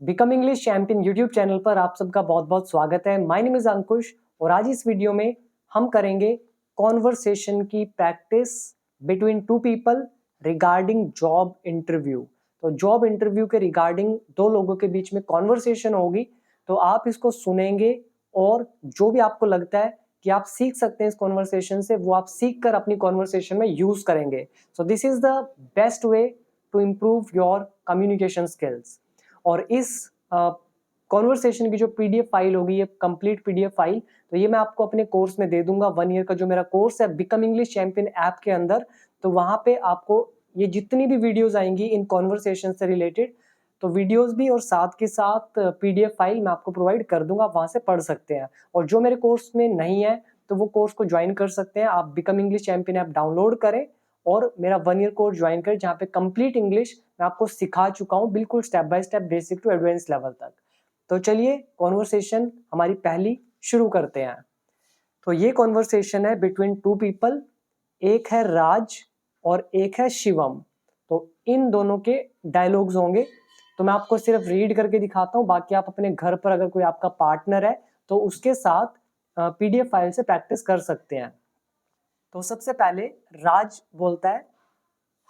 Become English champion YouTube channel पर आप सबका बहुत बहुत स्वागत है। माय नेम इज अंकुश और आज इस वीडियो में हम करेंगे कॉन्वर्सेशन की practice between two people regarding job interview. तो जॉब इंटरव्यू के रिगार्डिंग दो लोगों के बीच में कॉन्वर्सेशन होगी, तो आप इसको सुनेंगे और जो भी आपको लगता है कि आप सीख सकते हैं इस कॉन्वर्सेशन से, वो आप सीख कर अपनी कॉन्वर्सेशन में यूज करेंगे। So this is the best way to improve your communication skills. और इस कॉन्वर्सेशन की जो पीडीएफ फाइल होगी, ये कंप्लीट पीडीएफ फाइल, तो ये मैं आपको अपने कोर्स में दे दूंगा। 1 ईयर का जो मेरा कोर्स है बिकम इंग्लिश चैंपियन ऐप के अंदर, तो वहां पे आपको ये जितनी भी वीडियोस आएंगी इन कॉन्वर्सेशन से रिलेटेड, तो वीडियोस भी और साथ के साथ पीडीएफ फाइल मैं आपको प्रोवाइड कर दूंगा, वहां से पढ़ सकते हैं। और जो मेरे कोर्स में नहीं है तो वो कोर्स को ज्वाइन कर सकते हैं। आप become English champion app download करें और मेरा 1 ईयर कोर्स ज्वाइन करें, जहाँ पे कंप्लीट इंग्लिश मैं आपको सिखा चुका हूँ, बिल्कुल step by step, basic to advance level तक। तो चलिए कॉन्वर्सेशन हमारी पहली शुरू करते हैं। तो ये कॉन्वर्सेशन है बिटवीन टू पीपल, एक है राज और एक है शिवम। तो इन दोनों के डायलॉग्स होंगे, तो मैं आपको सिर्फ रीड करके दिखाता हूँ, बाकी आप अपने घर पर अगर कोई आपका पार्टनर है तो उसके साथ पीडीएफ फाइल से प्रैक्टिस कर सकते हैं। तो सबसे पहले राज बोलता है,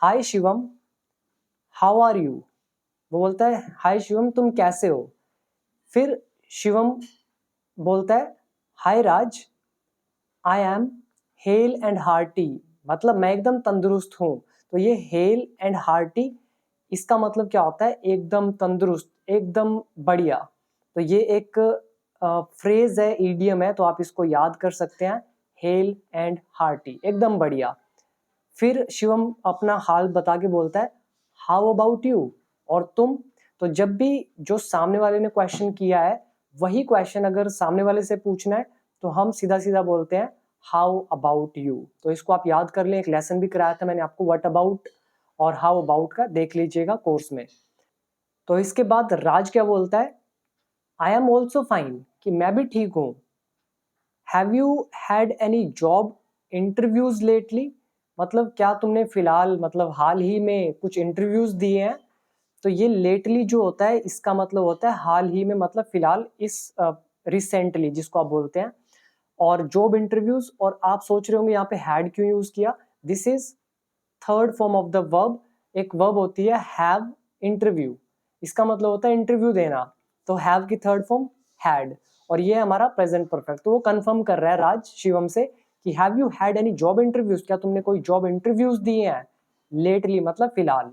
हाय शिवम, हाउ आर यू। वो बोलता है, हाय शिवम, तुम कैसे हो। फिर शिवम बोलता है, hi Raj, I am hale and hearty. मतलब मैं एकदम तंदुरुस्त हूँ। तो ये हेल एंड हार्टी, इसका मतलब क्या होता है? एकदम तंदुरुस्त, एकदम बढ़िया। तो ये एक फ्रेज है, ईडियम है, तो आप इसको याद कर सकते हैं, हेल एंड हार्टी, एकदम बढ़िया। फिर शिवम अपना हाल बता के बोलता है, हाउ अबाउट यू, और तुम। तो जब भी जो सामने वाले ने क्वेश्चन किया है, वही क्वेश्चन अगर सामने वाले से पूछना है तो हम सीधा सीधा बोलते हैं हाउ अबाउट यू। तो इसको आप याद कर लें, एक लेसन भी कराया था मैंने आपको व्हाट अबाउट और हाउ अबाउट का, देख लीजिएगा कोर्स में। तो इसके बाद राज क्या बोलता है, आई एम ऑल्सो फाइन, कि मैं भी ठीक हूँ। Have you had any job interviews lately, मतलब क्या तुमने फिलहाल, मतलब हाल ही में कुछ इंटरव्यूज दिए हैं। तो ये लेटली जो होता है, इसका मतलब होता है हाल ही में, मतलब फिलहाल, इस रिसेंटली जिसको आप बोलते हैं। और जॉब इंटरव्यूज, और आप सोच रहे होंगे यहाँ पे हैड क्यों यूज किया। This is third form of the verb. एक वर्ब होती है हैव इंटरव्यू, इसका मतलब होता है इंटरव्यू देना। तो हैव की थर्ड फॉर्म हैड, और ये हमारा प्रेजेंट परफेक्ट। तो वो कंफर्म कर रहा है राज शिवम से कि have you had any job interviews, क्या तुमने कोई जॉब इंटरव्यूज दिए हैं लेटली, मतलब फिलहाल।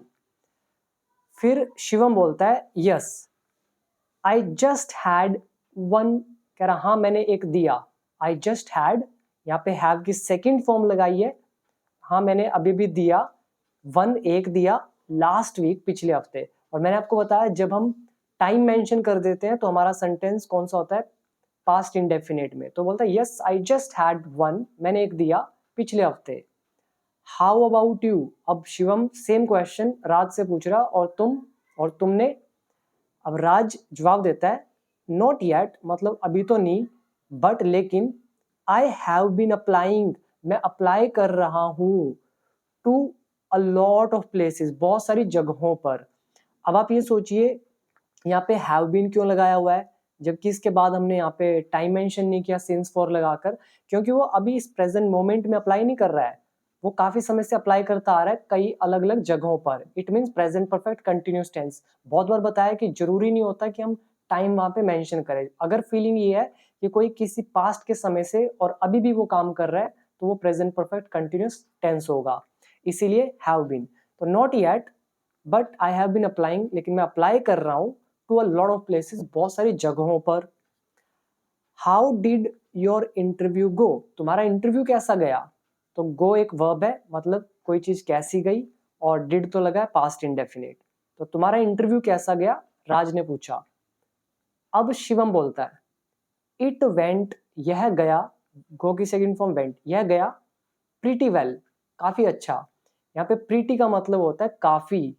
फिर शिवम बोलता है, yes I just had one, कह रहा हाँ मैंने एक दिया। आई जस्ट हैड, यहाँ पे हैव की सेकेंड फॉर्म लगाई है, हाँ मैंने अभी भी दिया, वन एक दिया, लास्ट वीक, पिछले हफ्ते। और मैंने आपको बताया जब हम टाइम मेंशन कर देते हैं तो हमारा सेंटेंस कौन सा होता है, पास्ट इंडेफिनिट में। तो बोलता है yes I just had one, मैंने एक दिया पिछले हफ्ते। हाउ अबाउट यू, अब शिवम सेम क्वेश्चन राज से पूछ रहा, और तुम, और तुमने। अब राज जवाब देता है, नॉट येट, मतलब अभी तो नहीं, बट लेकिन, आई हैव बीन अप्लाइंग, मैं अप्लाई कर रहा हूं, to a lot of places, बहुत सारी जगहों पर। अब आप ये सोचिए यहाँ पे हैव बीन क्यों लगाया हुआ है, जबकि इसके बाद हमने यहाँ पे टाइम मेंशन नहीं किया सिंस फॉर लगाकर, क्योंकि वो अभी इस प्रेजेंट मोमेंट में अप्लाई नहीं कर रहा है, वो काफी समय से अप्लाई करता आ रहा है कई अलग अलग जगहों पर। It means present perfect continuous tense. बहुत बार बताया कि जरूरी नहीं होता कि हम टाइम वहां पे मेंशन करें। अगर फीलिंग ये है कि कोई किसी पास्ट के समय से और अभी भी वो काम कर रहा है, तो वो प्रेजेंट परफेक्ट कंटिन्यूस टेंस होगा, इसीलिए हैव बीन। तो not yet but I have been applying, लेकिन मैं अप्लाई कर रहा हूँ, to a lot of places, बहुत सारी जगहों पर। How did your interview go, तुम्हारा इंटरव्यू कैसा गया। तो गो एक वर्ब है, मतलब कोई चीज कैसी गई, और डिड तो लगा है पास्ट इंडेफिनिट। तो तुम्हारा इंटरव्यू कैसा गया, राज ने पूछा। अब शिवम बोलता है, इट वेंट, यह गया, गो की सेकंड फॉर्म वेंट, यह गया, प्रीटी वेल, काफी अच्छा। यहाँ पे प्रीटी का मतलब होता है काफी,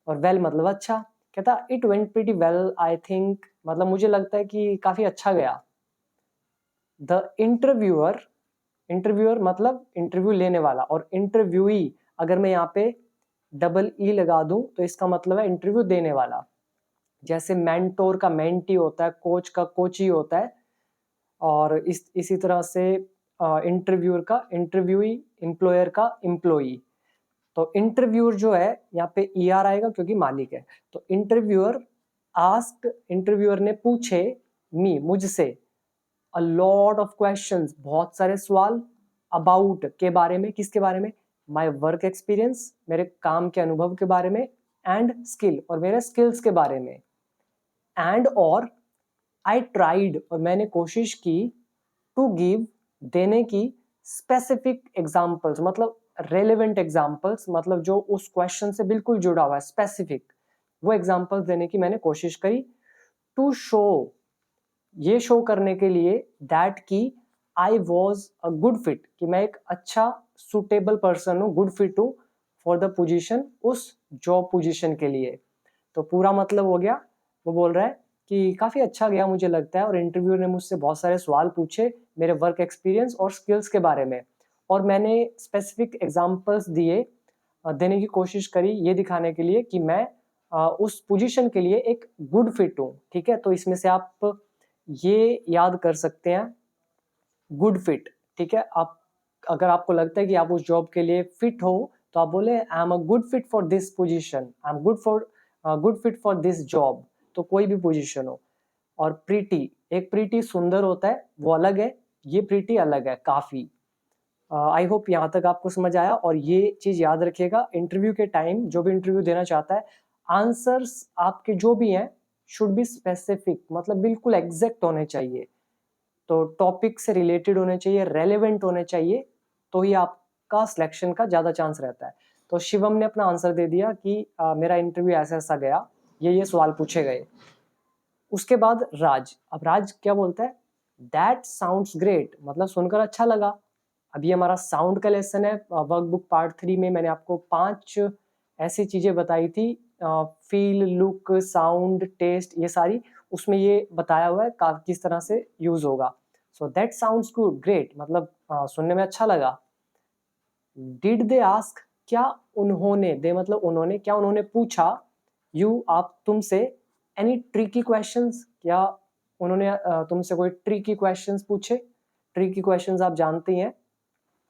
और वेल मतलब अच्छा। कहता it went pretty well I think, मतलब मुझे लगता है कि काफी अच्छा गया। द इंटरव्यूअर, इंटरव्यूअर मतलब इंटरव्यू लेने वाला, और इंटरव्यूई अगर मैं यहाँ पे डबल ई लगा दूं तो इसका मतलब है इंटरव्यू देने वाला। जैसे मेंटोर का मेंटी होता है, कोच का कोची होता है, और इसी तरह से इंटरव्यूअर का इंटरव्यूई, एम्प्लॉयर का एम्प्लॉई। तो इंटरव्यूअर जो है यहाँ पे ER आएगा क्योंकि मालिक है। तो इंटरव्यूअर ने पूछे मुझसे अ लॉट ऑफ क्वेश्चंस, बहुत सारे सवाल, अबाउट के बारे में, किसके बारे में, माय वर्क एक्सपीरियंस, मेरे काम के अनुभव के बारे में, एंड स्किल, और मेरे स्किल्स के बारे में, एंड और आई ट्राइड, और मैंने कोशिश की, टू गिव, देने की, स्पेसिफिक एग्जाम्पल्स, मतलब रेलेवेंट एग्जाम्पल्स, मतलब जो उस क्वेश्चन से बिल्कुल जुड़ा हुआ है, स्पेसिफिक, वो एग्जाम्पल्स देने की मैंने कोशिश करी, टू शो, ये शो करने के लिए, दैट की I was a good fit, कि मैं एक अच्छा सुटेबल पर्सन हूँ, गुड फिट हूँ फॉर द पोजीशन, उस जॉब पोजीशन के लिए। तो पूरा मतलब हो गया, वो बोल रहा है कि काफ़ी अच्छा गया मुझे लगता है, और इंटरव्यूअर ने मुझसे बहुत सारे सवाल पूछे मेरे वर्क एक्सपीरियंस और स्किल्स के बारे में, और मैंने स्पेसिफिक एग्जांपल्स दिए, देने की कोशिश करी ये दिखाने के लिए कि मैं उस पोजीशन के लिए एक गुड फिट हूँ। ठीक है, तो इसमें से आप ये याद कर सकते हैं, गुड फिट। ठीक है, आप अगर आपको लगता है कि आप उस जॉब के लिए फिट हो, तो आप बोले I am a good fit for this position, I am good fit for this job, तो कोई भी पोजीशन हो। और प्रीटी, एक प्रीटी सुंदर होता है, वो अलग है, ये प्रीटी अलग है काफी। आई होप यहाँ तक आपको समझ आया, और ये चीज याद रखिएगा, इंटरव्यू के टाइम जो भी इंटरव्यू देना चाहता है, आंसर्स आपके जो भी हैं शुड बी स्पेसिफिक, मतलब बिल्कुल एग्जैक्ट होने चाहिए, तो टॉपिक से रिलेटेड होने चाहिए, रेलेवेंट होने चाहिए, तो ही आपका सिलेक्शन का ज़्यादा चांस रहता है। तो शिवम ने अपना आंसर दे दिया कि मेरा इंटरव्यू ऐसा ऐसा गया, ये सवाल पूछे गए। उसके बाद राज, अब राज क्या बोलता है, दैट साउंड्स ग्रेट, मतलब सुनकर अच्छा लगा। अब ये हमारा साउंड का लेसन है, वर्कबुक पार्ट 3 में मैंने आपको 5 ऐसी चीज़ें बताई थी, फील, लुक, साउंड, टेस्ट, ये सारी, उसमें ये बताया हुआ है किस तरह से यूज होगा। So that sounds good, great, मतलब सुनने में अच्छा लगा। डिड दे आस्क, क्या उन्होंने, दे मतलब उन्होंने, क्या उन्होंने पूछा, यू, आप, तुमसे, एनी ट्रिकी क्वेश्चंस, क्या उन्होंने तुमसे कोई ट्रिकी क्वेश्चंस पूछे। ट्रिकी क्वेश्चंस आप जानते हैं,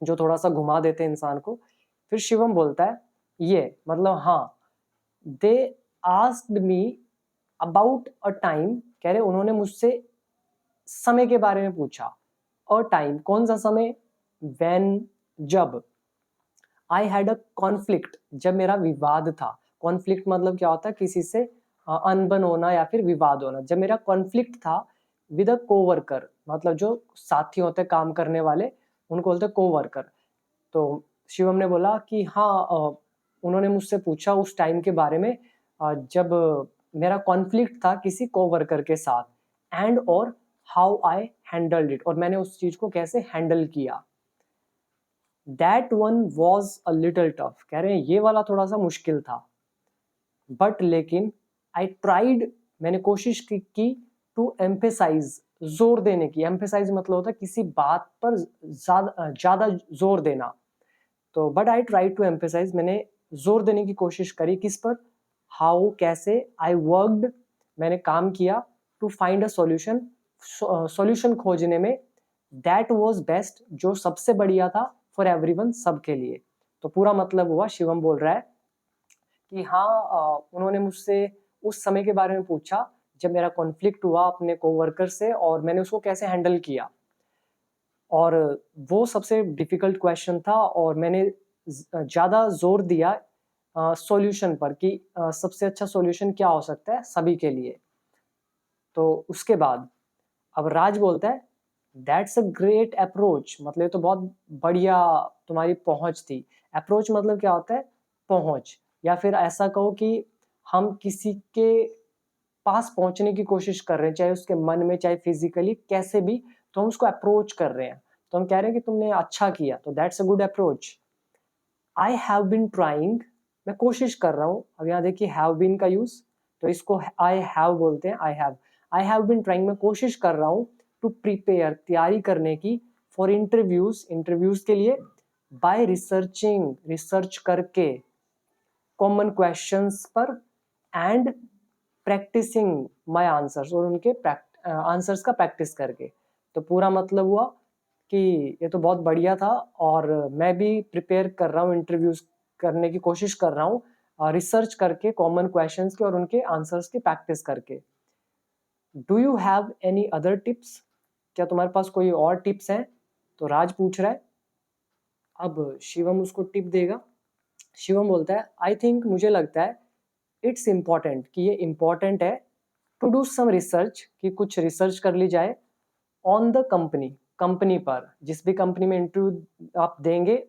जो थोड़ा सा घुमा देते हैं इंसान को। फिर शिवम बोलता है ये, मतलब हाँ, they asked me about a time, कह रहे उन्होंने मुझसे समय के बारे में पूछा। अ टाइम, कौन सा समय, व्हेन, जब, आई हैड अ कॉन्फ्लिक्ट, जब मेरा विवाद था। कॉन्फ्लिक्ट मतलब क्या होता है, किसी से अनबन होना या फिर विवाद होना। जब मेरा कॉन्फ्लिक्ट था विद अ कोवर्कर, मतलब जो साथी होते हैं काम करने वाले, उनको बोलते हैं कोवर्कर। तो शिवम ने बोला कि हाँ, उन्होंने मुझसे पूछा उस टाइम के बारे में जब मेरा कॉन्फ्लिक्ट था किसी कोवर्कर के साथ, एंड और हाउ आई हैंडल्ड इट, और मैंने उस चीज को कैसे हैंडल किया। That one was a little tough, कह रहे हैं ये वाला थोड़ा सा मुश्किल था, बट लेकिन आई ट्राइड, मैंने कोशिश की टू एम्फेसाइज, जोर देने की। एम्फेसाइज मतलब होता है किसी बात पर ज्यादा जोर देना। तो but I try to emphasise, मैंने जोर देने की कोशिश करी, किस पर, हाउ, कैसे, आई वर्कड, मैंने काम किया, to find a solution, solution खोजने में, दैट वाज बेस्ट, जो सबसे बढ़िया था, फॉर एवरीवन, सबके लिए। तो पूरा मतलब हुआ, शिवम बोल रहा है कि हाँ, उन्होंने मुझसे उस समय के बारे में पूछा जब मेरा कॉन्फ्लिक्ट हुआ अपने कोवर्कर से, और मैंने उसको कैसे हैंडल किया, और वो सबसे डिफिकल्ट क्वेश्चन था, और मैंने ज़्यादा जोर दिया सॉल्यूशन पर, कि सबसे अच्छा सॉल्यूशन क्या हो सकता है सभी के लिए। तो उसके बाद अब राज बोलता है दैट्स अ ग्रेट अप्रोच, मतलब ये तो बहुत बढ़िया तुम्हारी पहुंच थी। अप्रोच मतलब क्या होता है, पहुंच, या फिर ऐसा कहो कि हम किसी के पास पहुंचने की कोशिश कर रहे हैं, चाहे उसके मन में, चाहे फिजिकली, कैसे भी, तो हम उसको अप्रोच कर रहे हैं, तो हम कह रहे हैं कि तुमने अच्छा किया, तो that's a good approach. I have been trying, मैं कोशिश कर रहा हूँ। अब यहाँ देखिए हैव बीन का यूज, तो इसको आई हैव बोलते हैं, आई हैव बीन ट्राइंग, मैं कोशिश कर रहा हूँ, टू प्रिपेयर, तैयारी करने की, फॉर इंटरव्यूज, इंटरव्यूज के लिए, बाय रिसर्च करके, कॉमन क्वेश्चंस पर, एंड प्रैक्टिसिंग माय आंसर्स, और उनके आंसर्स का प्रैक्टिस करके। तो पूरा मतलब हुआ कि ये तो बहुत बढ़िया था और मैं भी प्रिपेयर कर रहा हूँ, इंटरव्यूज करने की कोशिश कर रहा हूँ रिसर्च करके कॉमन क्वेश्चंस के और उनके आंसर्स की प्रैक्टिस करके। Do you have any other tips? क्या तुम्हारे पास कोई और टिप्स हैं? तो राज पूछ रहा है। अब शिवम उसको टिप देगा। शिवम बोलता है आई थिंक, मुझे लगता है इट्स इम्पॉर्टेंट, कि ये इम्पॉर्टेंट है टू डू सम रिसर्च, कि कुछ रिसर्च कर ली जाए ऑन द कंपनी, कंपनी पर, जिस भी कंपनी में इंटरव्यू आप देंगे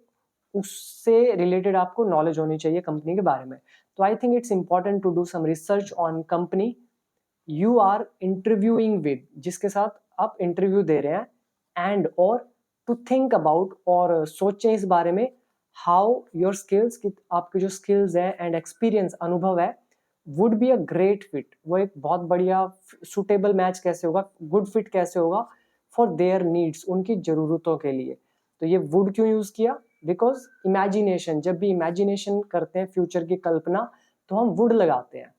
उससे रिलेटेड आपको नॉलेज होनी चाहिए कंपनी के बारे में। तो I think it's important to do some research on company you are interviewing with, जिसके साथ आप इंटरव्यू दे रहे हैं, एंड और टू थिंक अबाउट, और सोचें इस बारे में, हाउ योर स्किल्स, कि आपके जो स्किल्स हैं एंड एक्सपीरियंस, अनुभव है, would be a great fit, वो एक बहुत बढ़िया सुटेबल मैच कैसे होगा, गुड फिट कैसे होगा फॉर देयर नीड्स, उनकी ज़रूरतों के लिए। तो ये वुड क्यों यूज़ किया? बिकॉज इमेजिनेशन, जब भी इमेजिनेशन करते हैं फ्यूचर की कल्पना, तो हम वुड लगाते हैं।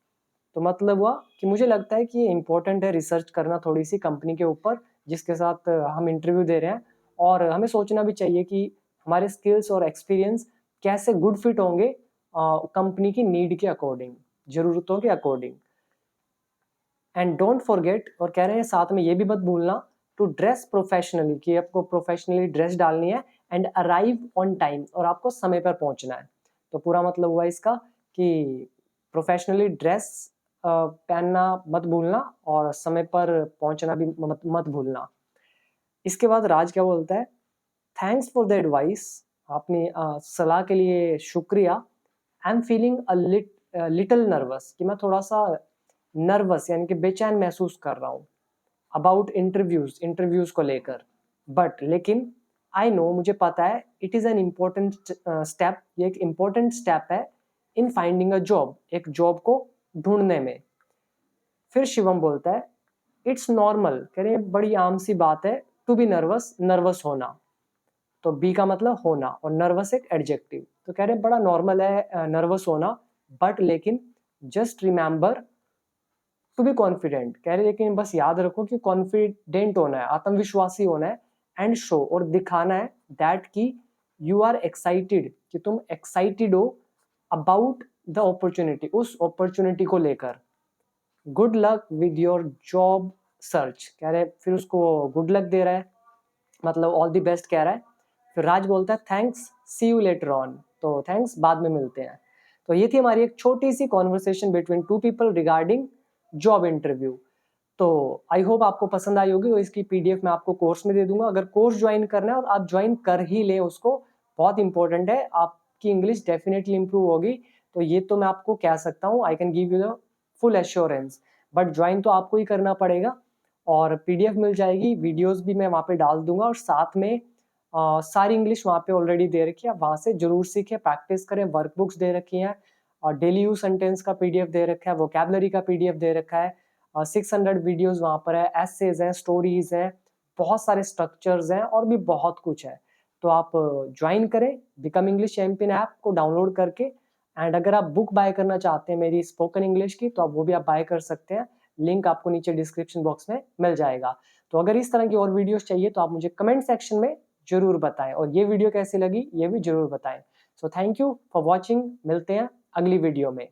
तो मतलब हुआ कि मुझे लगता है कि ये इम्पोर्टेंट है रिसर्च करना थोड़ी सी कंपनी के ऊपर जिसके साथ हम इंटरव्यू दे रहे हैं, और हमें सोचना भी चाहिए कि हमारे स्किल्स और एक्सपीरियंस कैसे गुड फिट होंगे कंपनी की नीड के अकॉर्डिंग, ज़रूरतों के अकॉर्डिंग। एंड डोंट फॉरगेट, और कह रहे हैं साथ में ये भी मत भूलना, टू ड्रेस प्रोफेशनली, कि आपको प्रोफेशनली ड्रेस डालनी है, एंड अराइव ऑन टाइम, और आपको समय पर पहुंचना है। तो पूरा मतलब हुआ इसका कि प्रोफेशनली ड्रेस पहनना मत भूलना और समय पर पहुंचना भी मत भूलना। इसके बाद राज क्या बोलता है, थैंक्स फॉर द एडवाइस, आपने सलाह के लिए शुक्रिया। I am feeling a little nervous, कि मैं थोड़ा सा नर्वस यानी कि बेचैन महसूस कर रहा हूँ अबाउट इंटरव्यूज को लेकर, बट लेकिन आई नो, मुझे पता है, it is an important step, ये एक इम्पोर्टेंट स्टेप है इन फाइंडिंग अ जॉब, एक जॉब को ढूंढने में। फिर शिवम बोलता है इट्स नॉर्मल, कह रहे हैं बड़ी आम सी बात है, टू बी नर्वस, नर्वस होना। तो बी का मतलब होना, और नर्वस एक एडजेक्टिव, तो कह रहे हैं बड़ा नॉर्मल है नर्वस होना, बट लेकिन just remember to be confident, कह रहे लेकिन बस याद रखो कि कॉन्फिडेंट होना है, आत्मविश्वासी होना है, एंड शो, और दिखाना है, दैट की यू आर एक्साइटेड, कि तुम एक्साइटेड हो अबाउट द अपॉर्चुनिटी, उस अपॉर्चुनिटी को लेकर। Good luck with your job search, कह रहे फिर उसको गुड लक दे रहा है, मतलब ऑल द बेस्ट कह रहा है। फिर राज बोलता है thanks, see you later on, तो थैंक्स, बाद में मिलते हैं। तो ये थी हमारी एक छोटी सी conversation between two people regarding job interview. तो आई होप आपको पसंद आई होगी, और इसकी पीडीएफ मैं आपको कोर्स में दे दूंगा। अगर कोर्स ज्वाइन करना है और आप ज्वाइन कर ही लें उसको, बहुत इंपॉर्टेंट है, आपकी इंग्लिश डेफिनेटली इंप्रूव होगी। तो ये तो मैं आपको कह सकता हूँ, I can give you the full assurance, but join तो आपको ही करना पड़ेगा। और पीडीएफ मिल जाएगी, वीडियोस भी मैं वहाँ पे डाल दूंगा, और साथ में सारी इंग्लिश वहाँ पे ऑलरेडी दे रखी है, वहाँ से जरूर सीखें, प्रैक्टिस करें। वर्कबुक्स दे रखी हैं, और डेली यूज सेंटेंस का पीडीएफ दे रखा है, वोकैबुलरी का पीडीएफ दे रखा है, 600 वीडियोस वहाँ पर है, एसेज हैं, स्टोरीज हैं, बहुत सारे स्ट्रक्चर्स हैं, और भी बहुत कुछ है। तो आप ज्वाइन करें बिकम इंग्लिश चैंपियन ऐप को डाउनलोड करके। एंड अगर आप बुक बाय करना चाहते हैं मेरी स्पोकन इंग्लिश की, तो आप वो भी आप बाय कर सकते हैं, लिंक आपको नीचे डिस्क्रिप्शन बॉक्स में मिल जाएगा। तो अगर इस तरह की और वीडियोस चाहिए तो आप मुझे कमेंट सेक्शन में जरूर बताएं, और ये वीडियो कैसी लगी ये भी जरूर बताएं। So thank you for watching, मिलते हैं अगली वीडियो में।